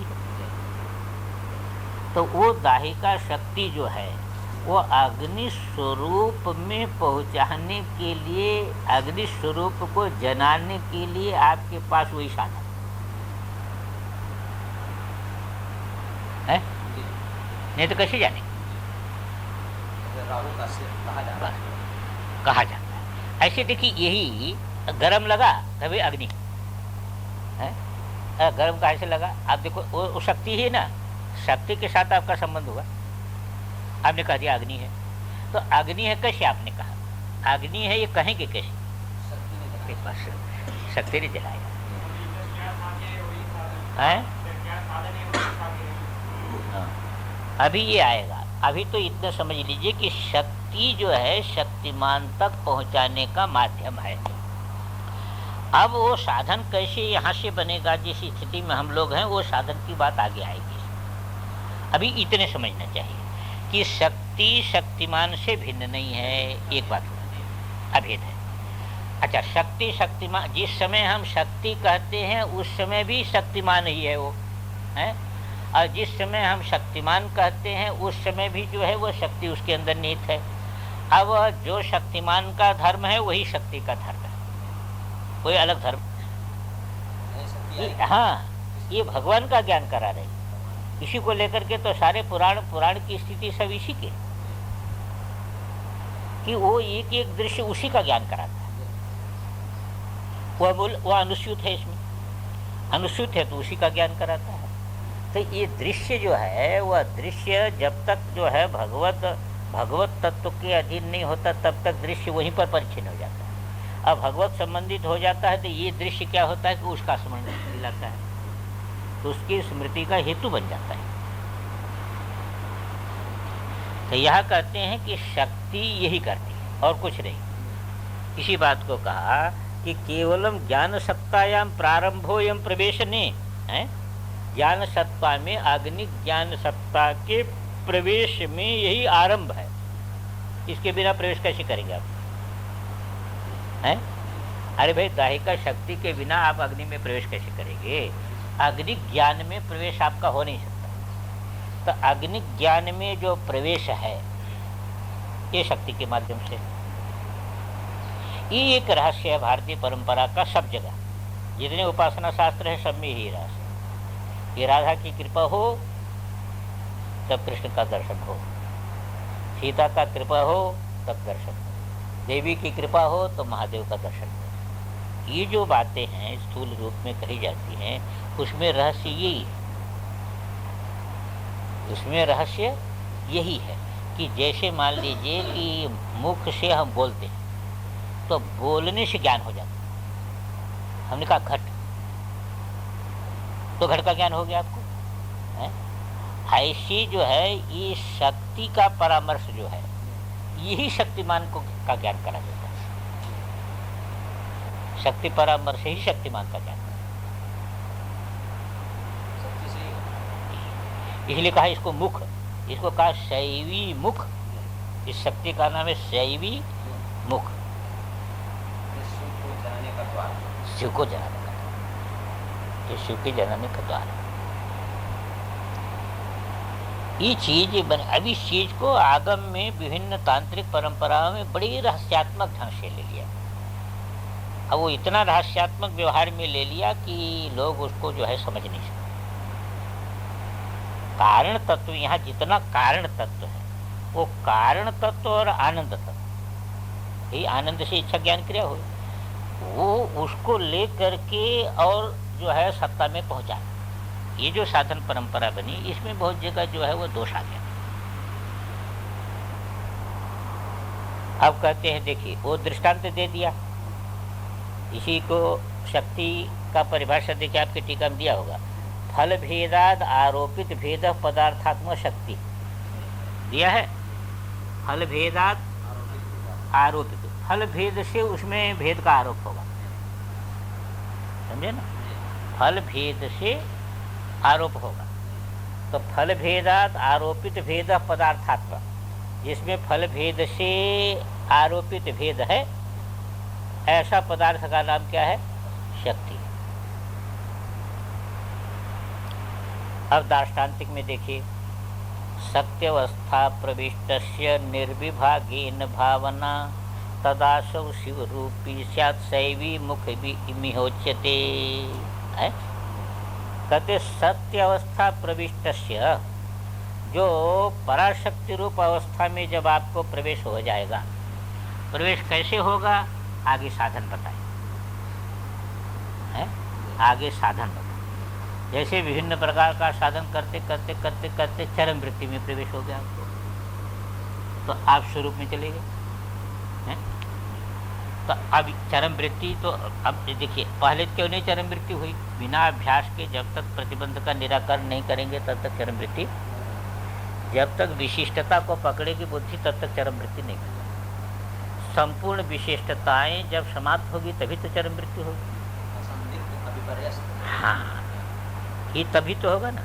शक्ति है। तो वो दाहिका शक्ति जो है वो अग्नि स्वरूप में पहुंचाने के लिए, अग्नि स्वरूप को जनाने के लिए आपके पास वही साधन है, नहीं तो कैसे जाने? कहा जाता है। ऐसे देखिए, यही गरम लगा तभी अग्नि है, गरम कहाँ से लगा? आप देखो वो शक्ति है ना, शक्ति के साथ आपका संबंध हुआ। आपने कह दिया अग्नि है, तो अग्नि है कैसे? आपने कहा अग्नि है, ये कहेंगे कैसे? शक्ति ने जलाया है। अभी ये आएगा। अभी तो इतना समझ लीजिए कि शक्ति जो है शक्तिमान तक पहुंचाने का माध्यम है। अब वो साधन कैसे यहाँ से बनेगा, जिस स्थिति में हम लोग हैं, वो साधन की बात आगे आएगी। अभी इतने समझना चाहिए कि शक्ति शक्तिमान से भिन्न नहीं है, एक बात अभेद है। अच्छा, शक्ति शक्तिमान, जिस समय हम शक्ति कहते हैं उस समय भी शक्तिमान ही है वो है, और जिस समय हम शक्तिमान कहते हैं उस समय भी जो है वो शक्ति उसके अंदर निहित है। अब जो शक्तिमान का धर्म है वही शक्ति का धर्म है, कोई अलग धर्म। हाँ, ये भगवान का ज्ञान करा रही, इसी को लेकर के तो सारे पुराण की स्थिति सब इसी के, कि वो एक एक दृश्य उसी का ज्ञान कराता है। वह अनुस्यूत है, इसमें अनुस्यूत है तो उसी का ज्ञान कराता है। तो ये दृश्य जो है वह दृश्य जब तक जो है भगवत तत्व के अधीन नहीं होता तब तक दृश्य वहीं पर परिचिन हो जाता है। अब भगवत संबंधित हो जाता है तो ये दृश्य क्या होता है कि उसका स्मरण दिलाता है, तो उसकी स्मृति का हेतु बन जाता है। तो यह कहते हैं कि शक्ति यही करती है और कुछ नहीं। इसी बात को कहा कि केवलम ज्ञान सत्तायाम प्रारंभोयम प्रवेशने है, ज्ञान सत्ता में, अग्नि ज्ञान सत्ता के प्रवेश में यही आरंभ है। इसके बिना प्रवेश कैसे करेंगे आप हैं? अरे भाई, दाहिका शक्ति के बिना आप अग्नि में प्रवेश कैसे करेंगे? अग्नि ज्ञान में प्रवेश आपका हो नहीं सकता। तो अग्नि ज्ञान में जो प्रवेश है ये शक्ति के माध्यम से। ये एक रहस्य है भारतीय परंपरा का, सब जगह जितने उपासना शास्त्र है सब में यही रहस्य। ये राधा की कृपा हो तब कृष्ण का दर्शन हो, सीता का कृपा हो तब दर्शन हो, देवी की कृपा हो तो महादेव का दर्शन हो। ये जो बातें हैं स्थूल रूप में कही जाती हैं, उसमें रहस्य यही है। उसमें रहस्य यही है कि जैसे मान लीजिए कि मुख से हम बोलते हैं तो बोलने से ज्ञान हो जाता है। हमने कहा घट, तो घट का ज्ञान हो गया आपको है? ऐसी जो है ये शक्ति का परामर्श जो है यही शक्तिमान को का ज्ञान करा देता है। शक्ति परामर्श ही शक्तिमान का ज्ञान। इसलिए कहा इसको मुख, इसको कहा शैवी मुख। इस शक्ति का नाम है शैवी मुख, शिव को जनाने का, ये शिव के जनाने का द्वार है। ये चीज बन, अब इस चीज को आगम में विभिन्न तांत्रिक परंपराओं में बड़ी रहस्यात्मक ढंग से ले लिया। अब वो इतना रहस्यात्मक व्यवहार में ले लिया कि लोग उसको जो है समझ नहीं सकते। कारण तत्व, यहाँ जितना कारण तत्व है वो कारण तत्व और आनंद तत्व, यही आनंद से इच्छा ज्ञान क्रिया हो, वो उसको ले करके और जो है सत्ता में पहुंचा। ये जो साधन परंपरा बनी इसमें बहुत जगह जो है वो दोष आ गया। अब कहते हैं देखिए, वो दृष्टांत दे दिया, इसी को शक्ति का परिभाषा देखिए आपके टीका में दिया होगा। फल भेदाद आरोपित भेद पदार्थात्मक शक्ति दिया है। फल भेदाद आरोपित, फल भेद से उसमें भेद का आरोप होगा, समझे ना? फल भेद से आरोप होगा। तो फल भेदात आरोपित भेद पदार्थात्मक, जिसमें फल भेद से आरोपित भेद है, ऐसा पदार्थ का नाम क्या है? शक्ति। अब दार्ष्टान्तिक में देखिए, सत्यावस्था प्रविष्टस्य निर्विभागेन भावना तदासौ शिवरूपी स्यात् शैवी मुख मिहोच्यते। कहते सत्य अवस्था प्रविष्टस्य, जो पराशक्ति रूप अवस्था में जब आपको प्रवेश हो जाएगा, प्रवेश कैसे होगा आगे साधन बताए, आगे साधन बताए। जैसे विभिन्न प्रकार का साधन करते करते करते करते चरम वृत्ति में प्रवेश हो गया आपको, तो आप स्वरूप में चले गए हैं। तो अब चरम वृत्ति, तो अब देखिए पहले क्यों नहीं चरम वृत्ति हुई, बिना अभ्यास के जब तक प्रतिबंध का निराकरण नहीं करेंगे तब तक चरम वृत्ति, जब तक विशिष्टता को पकड़ेगी बुद्धि तब तक चरम वृत्ति नहीं होगी। संपूर्ण विशिष्टताएं जब समाप्त होगी तभी तो चरम वृत्ति होगी। हाँ, ये तभी तो होगा ना,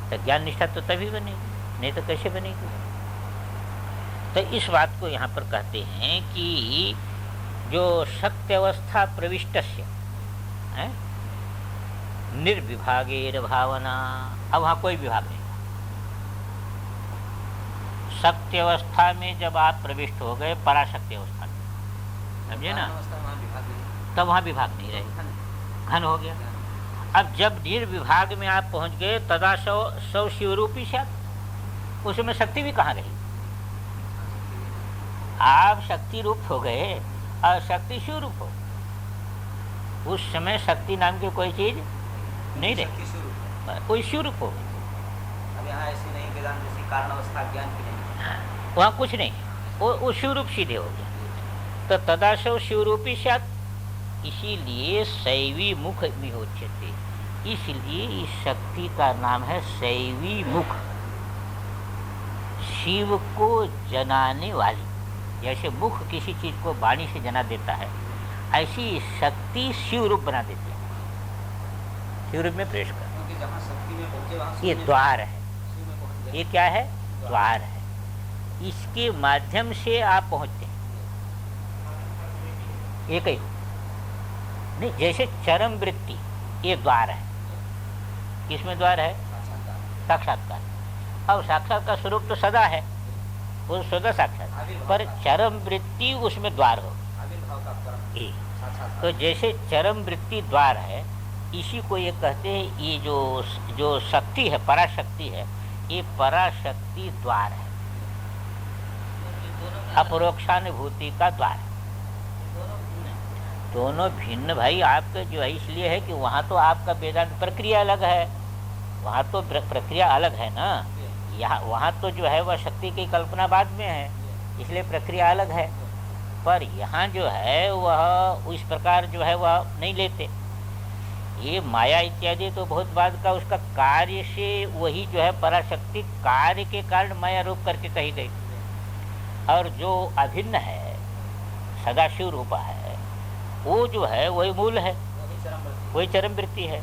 तो ज्ञान निष्ठा तो तभी बनेगी, नहीं तो कैसे बनेगी। तो इस बात को यहाँ पर कहते हैं कि जो शक्ति अवस्था प्रविष्टस्य निर्विभागेर भावना, अब वहाँ कोई विभाग नहीं। शक्ति अवस्था में जब आप प्रविष्ट हो गए पराशक्ति अवस्था में, समझे ना, तब वहाँ विभाग नहीं रहे, घन हो गया। अब जब निर्विभाग में आप पहुंच गए तदा सौ शिवरूपी शायद, उसमें शक्ति भी कहाँ रही। आप शक्ति रूप हो गए और शक्ति शिव रूप हो, उस समय शक्ति नाम की कोई चीज नहीं रही, कोई शिव रूप हो। अब यहाँ ऐसी नहीं वेदांत जैसी कारण अवस्था ज्ञान की नहीं, वहाँ कुछ नहीं, वो शिव रूप सीधे हो गया। तो तदाशव शिव रूपी शायद, इसीलिए शैवी मुख मिहोच्यते, इसलिए इस शक्ति का नाम है शैवी मुख, शिव को जनाने वाली। जैसे मुख किसी चीज को वाणी से जना देता है, ऐसी शक्ति शिव रूप बना देती है, शिव रूप में प्रवेश कर। ये द्वार है, ये क्या है, द्वार है, इसके माध्यम से आप पहुंचते हैं। ये कहीं नहीं, जैसे चरम वृत्ति ये द्वार है, किसमें द्वार है, साक्षात्कार। अब साक्षात्कार स्वरूप तो सदा है, वो सदा साक्षात, पर चरम वृत्ति उसमें द्वार हो। तो जैसे चरम वृत्ति द्वार है, इसी को ये कहते हैं, ये जो शक्ति है, पराशक्ति है, ये पराशक्ति द्वार है, अपरोक्षानुभूति का द्वार है। दोनों भिन्न भाई आपके जो है, इसलिए है कि वहाँ तो आपका वेदांत प्रक्रिया अलग है, वहाँ तो प्रक्रिया अलग है ना, यहाँ वहाँ तो जो है वह शक्ति की कल्पना बाद में है, इसलिए प्रक्रिया अलग है। पर यहाँ जो है वह इस प्रकार जो है वह नहीं लेते। ये माया इत्यादि तो बहुत बाद का, उसका कार्य से वही जो है पराशक्ति कार्य के कारण माया रूप करके कही गई, और जो अभिन्न है सदाशिव रूपा है, वो जो है वही मूल है, वही चरम वृत्ति है।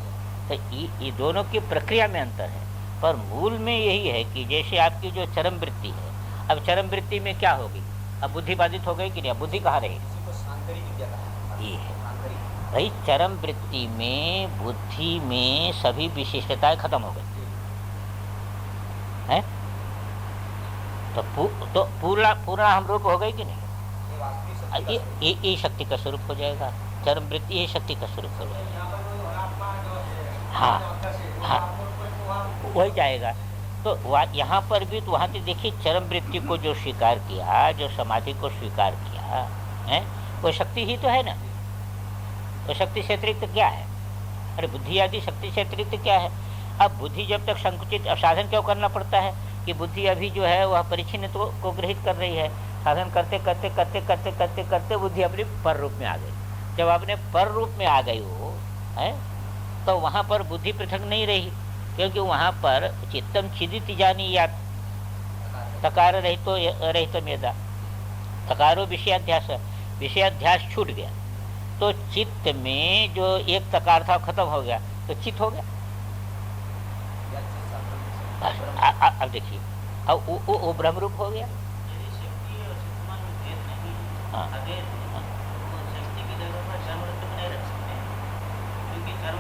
तो ये दोनों की प्रक्रिया में अंतर है, पर मूल में यही है कि जैसे आपकी जो चरम वृत्ति है, अब चरम वृत्ति में क्या होगी, अब बुद्धि बाधित हो गई कि नहीं, बुद्धि कहाँ रही, ये है भाई, चरम वृत्ति में बुद्धि में सभी विशिष्टताएं खत्म हो गई है, तो पूरा हम रूप हो गई कि नहीं, ये शक्ति का स्वरूप हो जाएगा, चरम वृत्ति ये शक्ति का स्वरूप हो जाएगा। हाँ हाँ, वही जाएगा। तो यहाँ पर भी तो वहाँ से देखिए, चरम वृत्ति को जो स्वीकार किया, जो समाधि को स्वीकार किया है, वो शक्ति ही तो है ना, वो शक्ति से अतिरिक्त क्या है, अरे बुद्धि आदि शक्ति से अतिरिक्त क्या है। अब बुद्धि जब तक संकुचित, अब साधन क्यों करना पड़ता है कि बुद्धि अभी जो है वह परिच्छिन्न को ग्रहित कर रही है, साधन करते करते करते करते करते करते बुद्धि अपने पर रूप में आ गई। जब अपने पर रूप में आ गई वो है, तो वहाँ पर बुद्धि पृथक नहीं रही, क्योंकि वहाँ पर चित्तम छिदित जानी या तकार रहित मेधा, तकारो विषयाध्यास, विषयाध्यास छूट गया, तो चित्त में जो एक तकार था खत्म हो गया, तो चित्त हो गया। अब देखिए, अब वो ब्रह्म रूप हो गया। हाँ,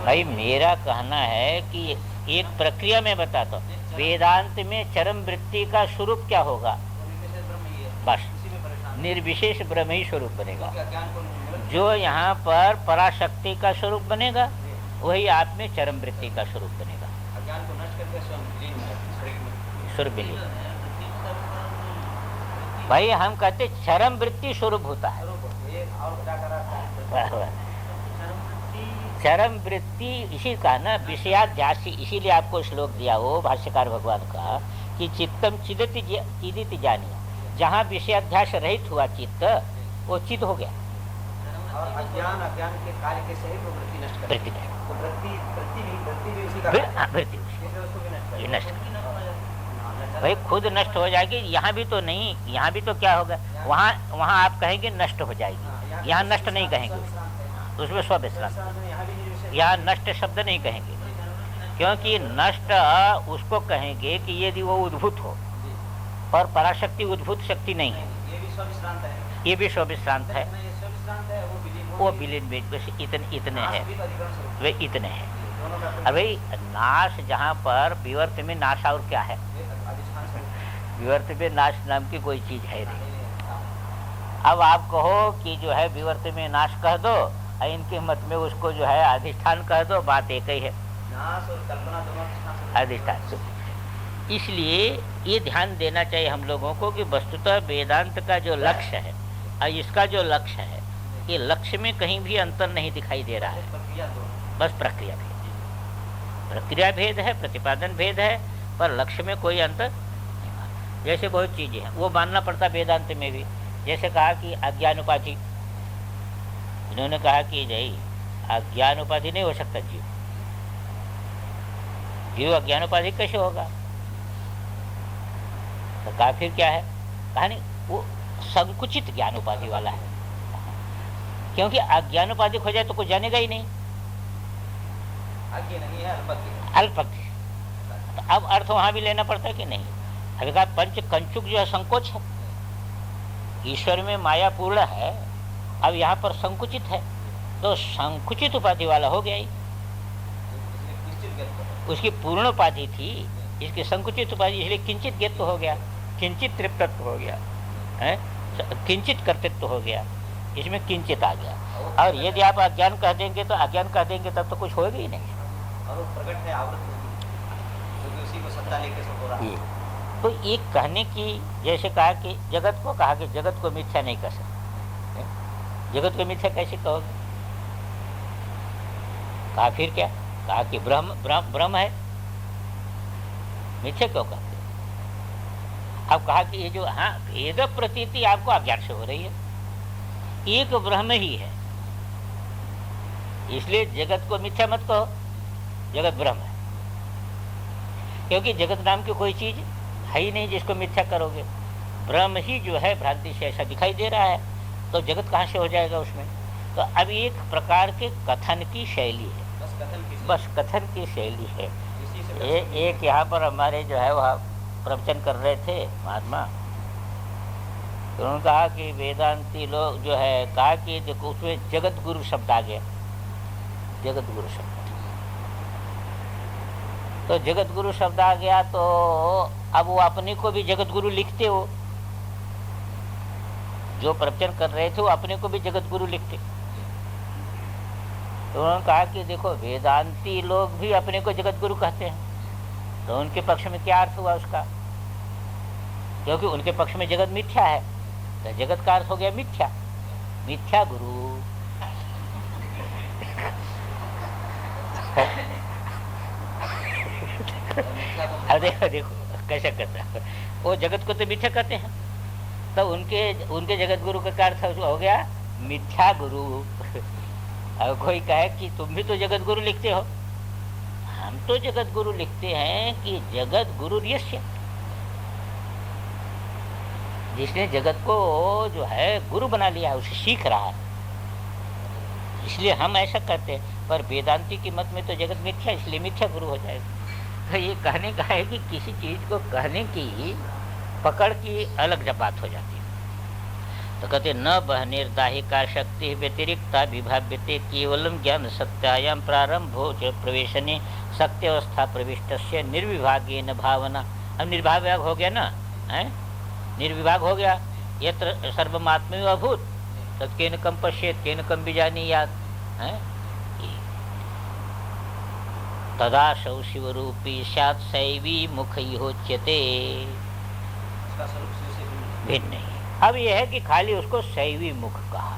भाई मेरा कहना है कि एक प्रक्रिया में बताता हूँ, वेदांत में चरम वृत्ति का स्वरूप क्या होगा? बस निर्विशेष ब्रह्म ही स्वरूप बनेगा। जो यहाँ पर पराशक्ति का स्वरूप बनेगा वही आप में चरम वृत्ति का स्वरूप बनेगा। भाई हम कहते चरम वृत्ति स्वरूप होता है। चरम वृत्ति इसी का ना विषयाध्यासी, इसीलिए आपको श्लोक दिया वो भाष्यकार भगवान का कि चित्तम चिदिति जानिया, जहाँ विषयाध्यास रहित हुआ चित्त वो चित्त हो गया। और अज्ञान के कार्य के सहित वो वृत्ति नष्ट करती है। वृत्ति नष्ट भाई खुद नष्ट हो जाएगी। यहाँ भी तो नहीं, यहाँ भी तो क्या होगा, वहाँ आप कहेंगे नष्ट हो जाएगी, यहाँ नष्ट नहीं कहेंगे, उसमें स्व-विश्रांत। यहाँ नष्ट शब्द नहीं कहेंगे, क्योंकि नष्ट उसको कहेंगे कि यदि वो उद्भूत हो, और पराशक्ति उद्भूत शक्ति नहीं है, ये भी स्व-विश्रांत है, वो विलीन इतने हैं, वे इतने हैं। अरे नाश जहाँ पर विवर्त में नाश और क्या है? विवर्त में नाश नाम की कोई चीज है नहीं। अब आप कहो कि जो है विवर्त में नाश कह दो, इनके मत में उसको जो है अधिष्ठान कह दो, बात एक ही है, नाश और कल्पना दोनों अधिष्ठान। इसलिए ये ध्यान देना चाहिए हम लोगों को कि वस्तुतः वेदांत का जो लक्ष्य है और इसका जो लक्ष्य है, ये लक्ष्य में कहीं भी अंतर नहीं दिखाई दे रहा है, बस प्रक्रिया भेद। प्रक्रिया भेद है, प्रतिपादन भेद है, पर लक्ष्य में कोई अंतर नहीं। जैसे बहुत चीजें हैं वो मानना पड़ता वेदांत में भी। जैसे कहा कि अज्ञान उपाधि, इन्होंने कहा कि नहीं अज्ञान उपाधि नहीं हो सकता, जीव अज्ञान उपाधि कैसे होगा? तो कहा फिर क्या है? कहा नहीं वो संकुचित ज्ञान उपाधि वाला है, क्योंकि अज्ञान उपाधि हो जाए तो कुछ जानेगा ही नहीं, अल्पज्ञ। तो अब अर्थ वहां भी लेना पड़ता है कि नहीं? अभी कहा पंच कंचुक जो है संकोच है, ईश्वर में माया पूर्ण है, अब यहाँ पर संकुचित है, तो संकुचित उपाधि वाला हो गया ही। उसकी पूर्ण उपाधि थी, इसकी संकुचित उपाधि, इसलिए किंचित ज्ञत्व हो गया, किंचित तृप्तत्व हो गया है, किंचित कर्तृत्व हो गया, इसमें किंचित आ गया। और यदि आप अज्ञान कह देंगे तो अज्ञान कह देंगे तब तो कुछ होगा ही नहीं। और वो प्रकट है आवृत क्योंकि उसी को सत्ता लेके सब हो रहा है। तो एक कहने की, जैसे कहा कि जगत को कहा कि जगत को मिथ्या नहीं कर सकते, जगत को मिथ्या कैसे कहोगे? कहा फिर क्या? कहा कि ब्रह्म है, मिथ्या क्यों कहते? अब कहा कि ये जो भेद प्रतीति आपको अज्ञान से हो रही है, एक ब्रह्म ही है, इसलिए जगत को मिथ्या मत कहो, जगत ब्रह्म है। क्योंकि जगत नाम की कोई चीज है ही नहीं जिसको मिथ्या करोगे, ब्रह्म ही जो है भ्रांति से ऐसा दिखाई दे रहा है, तो जगत कहाँ से हो जाएगा उसमें? तो अब एक प्रकार के कथन की शैली है, बस कथन की शैली है। एक यहाँ पर हमारे जो है वह प्रवचन कर रहे थे महात्मा, तो उन्होंने कहा कि वेदांती लोग जो है, कहा कि देखो उसमें जगत गुरु शब्द आ गया, जगत गुरु शब्द, तो जगत गुरु शब्द आ गया, तो अब वो अपने को भी जगत गुरु लिखते हो, जो प्रवचन कर रहे थे वो अपने को भी जगत गुरु लिखते। तो उन्होंने कहा कि देखो वेदांती लोग भी अपने को जगत गुरु कहते हैं, तो उनके पक्ष में क्या अर्थ हुआ उसका? क्योंकि उनके पक्ष में जगत मिथ्या है, तो जगत का अर्थ हो गया मिथ्या, मिथ्या गुरु। अब देखो कैसे करता है वो, जगत को तो मिथ्या कहते हैं, तो उनके जगत गुरु का अर्थ हो गया मिथ्या गुरु। अब कोई कहे कि तुम भी तो जगत गुरु लिखते हो, हम तो जगत गुरु लिखते हैं कि जगत गुरु यस्य, जिसने जगत को जो है गुरु बना लिया है, उसे सीख रहा है, इसलिए हम ऐसा करते हैं। पर वेदांती की मत में तो जगत मिथ्या, इसलिए मिथ्या गुरु हो जाएगा। तो ये कहने का है कि किसी चीज को कहने की पकड़ की अलग जब बात हो जाती है, तो कहते न बहनिर्दाहिका शक्ति व्यतिरिक्ता विभाव्यते केवलम ज्ञान सत्यायाम प्रारंभो च प्रवेशने सत्यावस्था प्रविष्टस्य निर्विभागेन भावना। अब निर्विभाग हो गया ना, है निर्विभाग हो गया। यत्र सर्वमात्मैव अभूत तत्केन कम पश्येत केन कम बीजानीयात्, है तदा सौ शिवरूपी स्यात् शैवी मुखैहोच्यते। भिन्न नहीं। अब यह है कि खाली उसको शैवी मुख कहा,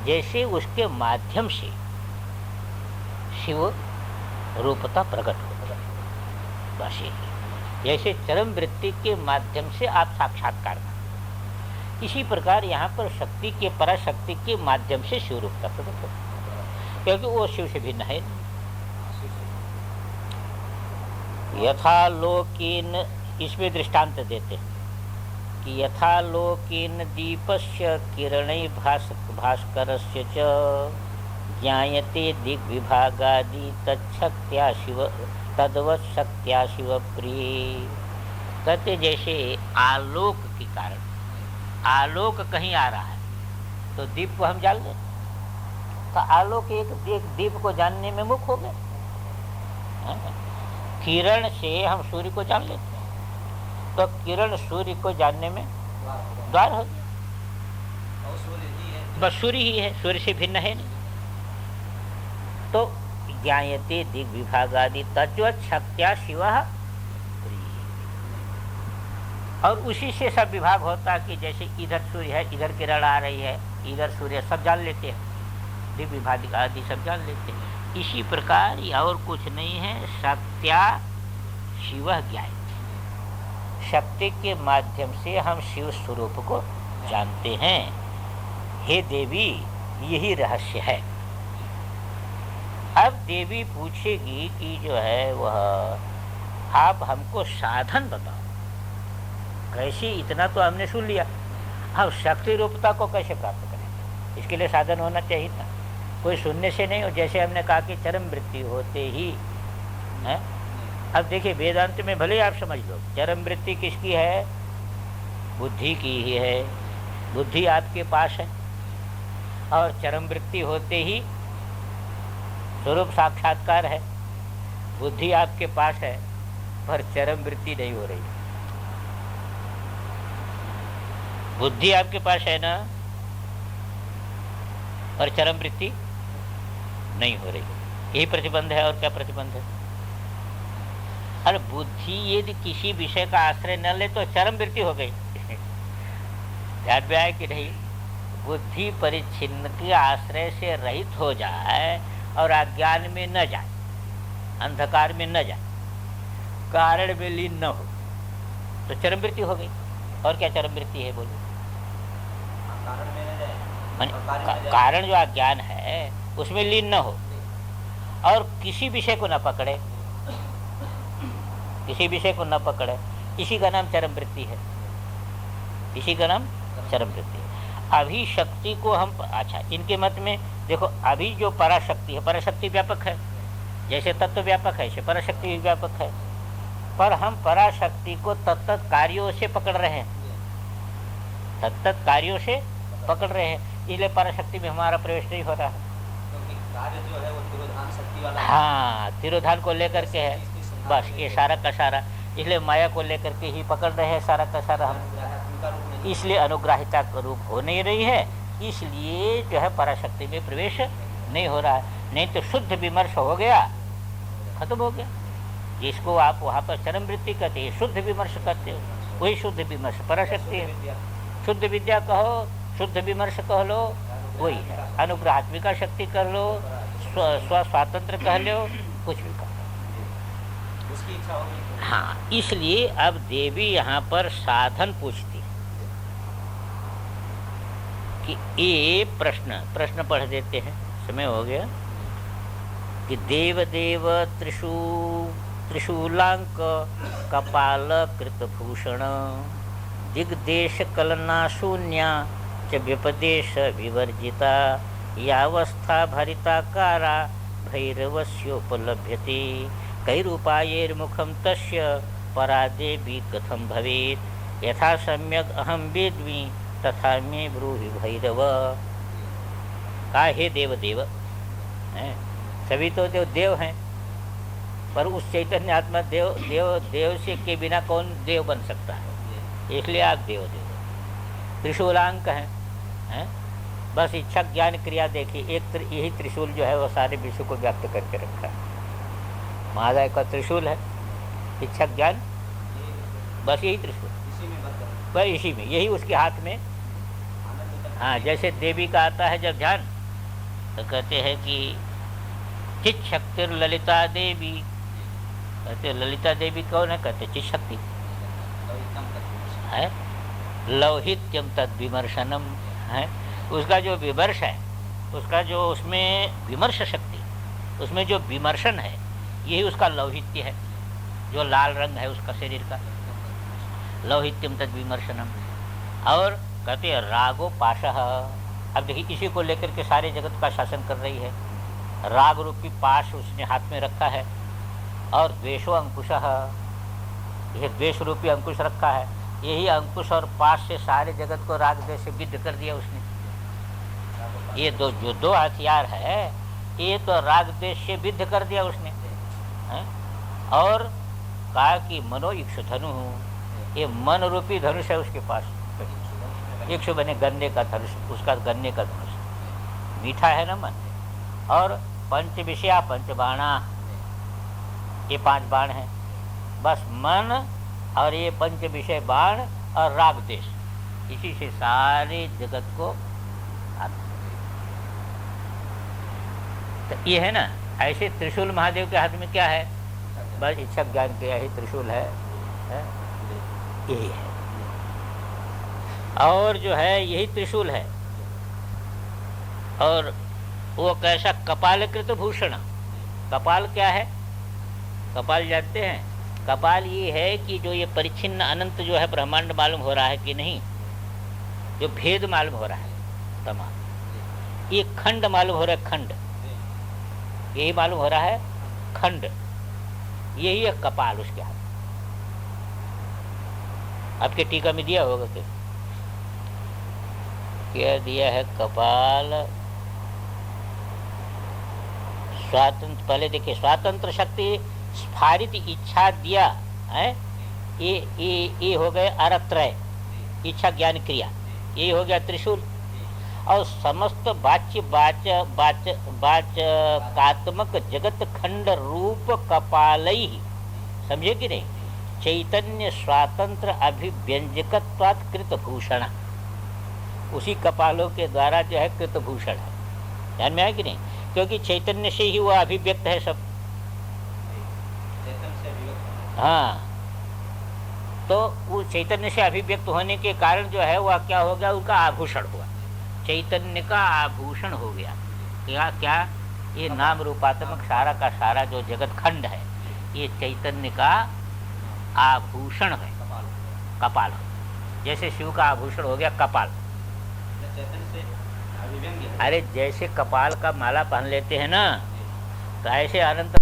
जैसे उसके माध्यम से शिव रूपता प्रकट हो, बस यही। जैसे चरम वृत्ति के माध्यम से आप साक्षात्कार करते, इसी प्रकार यहाँ पर शक्ति के पराशक्ति के माध्यम से शिव रूपता प्रकट हो, क्योंकि वो शिव से भिन्न है। यथा लोकीन, इसमें दृष्टांत देते हैं कि यथा लोकीन दीपस्य किरणै भास्करस्य च ज्ञायते दिग्विभागादि तच्छक्त्या शिव तद्वत् शक्त्या शिव प्रिय। कहते जैसे आलोक के कारण, आलोक कहीं आ रहा है तो दीप को हम जान लें, तो आलोक एक दीप को जानने में मुख हो गए। किरण से हम सूर्य को जान लेते हैं, तो किरण सूर्य को जानने में द्वार हो गया, बस सूर्य ही है, सूर्य से भिन्न है नहीं। तो ज्ञायते दिग विभागादि तद्वत् शक्त्या शिव, और उसी से सब विभाग होता कि जैसे इधर सूर्य है, इधर किरण आ रही है, इधर सूर्य, सब जान लेते हैं, दिग विभाग आदि सब जान लेते हैं। इसी प्रकार और कुछ नहीं है, शक्त्या शिव ज्ञायते, शक्ति के माध्यम से हम शिव स्वरूप को जानते हैं। हे देवी, यही रहस्य है। अब देवी पूछेगी कि जो है वह आप हमको साधन बताओ, कैसे, इतना तो हमने सुन लिया, अब शक्ति रूपता को कैसे प्राप्त करें, इसके लिए साधन होना चाहिए था, कोई सुनने से नहीं हो। जैसे हमने कहा कि चरम वृत्ति होते ही है। अब देखिए वेदांत में भले आप समझ लो, चरम वृत्ति किसकी है, बुद्धि की ही है, बुद्धि आपके पास है, और चरम वृत्ति होते ही स्वरूप साक्षात्कार है, बुद्धि आपके पास है, पर चरम वृत्ति नहीं हो रही। बुद्धि आपके पास है ना, पर चरम वृत्ति नहीं हो रही, यही प्रतिबंध है। और क्या प्रतिबंध है? अरे बुद्धि यदि किसी विषय का आश्रय न ले तो चरम वृत्ति हो गई। ध्यान में आए कि नहीं? बुद्धि परिच्छिन्न के आश्रय से रहित हो जाए और अज्ञान में न जाए, अंधकार में न जाए, कारण में लीन न हो, तो चरम वृत्ति हो गई। और क्या चरम वृत्ति है बोलो? कारण जो अज्ञान है उसमें लीन न हो और किसी विषय को न पकड़े, किसी विषय को न पकड़े, इसी का नाम चरम वृत्ति है, इसी का नाम चरम वृत्ति है। अभी शक्ति को हम, अच्छा इनके मत में देखो, अभी जो पराशक्ति है, पराशक्ति व्यापक है, जैसे तत्व व्यापक है ऐसे पराशक्ति भी व्यापक है, पर हम पराशक्ति को तत्त कार्यों से पकड़ रहे हैं, तत्त कार्यों से पकड़ रहे हैं, इसलिए पराशक्ति में हमारा प्रवेश नहीं हो रहा है। कार्य जो है वो तिरोधान शक्ति वाला है। हाँ, तिरोधान को लेकर के है, बस ये सारा का सारा, इसलिए माया को लेकर के ही पकड़ रहे हैं सारा का सारा हम, इसलिए अनुग्राहिता का रूप हो नहीं रही है, इसलिए जो है पराशक्ति में प्रवेश नहीं हो रहा है। नहीं तो शुद्ध विमर्श हो गया, खत्म हो गया। जिसको आप वहाँ पर चरम वृत्ति कहते हैं, शुद्ध विमर्श करते हो, वही शुद्ध विमर्श पराशक्ति है। शुद्ध विद्या कहो, शुद्ध विमर्श कह लो, वही है। अनुग्रहात्मिका शक्ति कर लो, स्व स्वातंत्र कह लो, कुछ भी कहो, उसकी इच्छा होगी। हाँ, इसलिए अब देवी यहाँ पर साधन पूछती कि ये प्रश्न पढ़ देते हैं, समय हो गया कि देव देव त्रिशूलांक कपाल कृतभूषण दिग्देश कलना शून्या च व्यपदेश विवर्जिता यावस्था भरिताकारा भैरवस्योपलभ्यते कैरूपायैर्मुखं तस्य परादेवी कथं भवेत् यथा सम्यक् अहं वेद्मि तथा में ब्रूहि भैरव। का हे देव देव हैं, सभी तो देव हैं, पर उस चैतन्य आत्मा देव से के बिना कौन देव बन सकता है, इसलिए आप देव त्रिशूलांक हैं। बस इच्छा ज्ञान क्रिया देखिए, यही त्रिशूल जो है वो सारे विश्व को व्यक्त करके रखा है। महादाय का त्रिशूल है इच्छा ज्ञान, बस यही त्रिशूल, बस इसी में, यही उसके हाथ में। हाँ, जैसे देवी का आता है जब ध्यान, तो कहते हैं कि चित शक्ति ललिता देवी, कहते ललिता देवी कौन है, कहते चित शक्ति है, लौहित्यम तद विमर्शनम है, उसका जो विमर्श है, उसका जो उसमें विमर्श शक्ति, उसमें जो विमर्शन है, यही उसका लौहित्य है, जो लाल रंग है उसका शरीर का, लौहित्यम तद विमर्शनम। और कहते हैं रागो पाशः, अब देखिए इसी को लेकर के सारे जगत का शासन कर रही है, राग रूपी पाश उसने हाथ में रखा है, और द्वेषो अंकुशः, यह द्वेष रूपी अंकुश रखा है, यही अंकुश और पाश से सारे जगत को राग द्वेष से विद्ध कर दिया उसने। ये जो दो हथियार है, ये तो राग द्वेष से विद्ध कर दिया उसने है? और कहा कि मनो इक्षु धनु, ये मन रूपी धनुष है उसके पास, इक्षु बने गन्ने का धनुष, उसका गन्ने का धनुष, मीठा है ना मन। और पंच विषया पंच बाणा, ये 5 बाण हैं, बस मन और ये पंच विषय बाण और राग देश, इसी से सारे जगत को तो ये है ना। ऐसे त्रिशूल महादेव के हाथ में क्या है, बस इच्छा ज्ञान के यही त्रिशूल है? यही है, और जो है यही त्रिशूल है। और वो कैसा, कपालकृत भूषण। कपाल क्या है, कपाल जानते हैं? कपाल ये है कि जो ये परिच्छिन्न अनंत जो है ब्रह्मांड मालूम हो रहा है कि नहीं, जो भेद मालूम हो रहा है तमाम, ये खंड मालूम हो रहा है, खंड, यही मालूम हो रहा है खंड, यही है कपाल उसके हाथ। आपके टीका में दिया होगा क्या दिया है, कपाल स्वातंत्र, पहले देखिए, स्वातंत्र शक्ति स्फारित इच्छा दिया है, ये हो गए अरत्रय, इच्छा ज्ञान क्रिया, ये हो गया त्रिशूल। और समस्त वाचकात्मक जगत खंड रूप कपालई, समझे कि नहीं, चैतन्य स्वातंत्र अभिव्यंजकत्वात् कृतभूषण, उसी कपालों के द्वारा जो है कृतभूषण है, ध्यान में आया कि नहीं, क्योंकि चैतन्य से ही वह अभिव्यक्त है सब। हाँ, तो वो चैतन्य से अभिव्यक्त होने के कारण जो है वह क्या हो गया, उनका आभूषण हुआ, चैतन्य का आभूषण हो गया। क्या क्या, ये नाम रूपात्मक सारा का सारा जो जगत खंड है, ये चैतन्य का आभूषण है, कपाल। जैसे शिव का आभूषण हो गया कपाल, अरे जैसे कपाल का माला पहन लेते हैं ना, तो ऐसे अनंत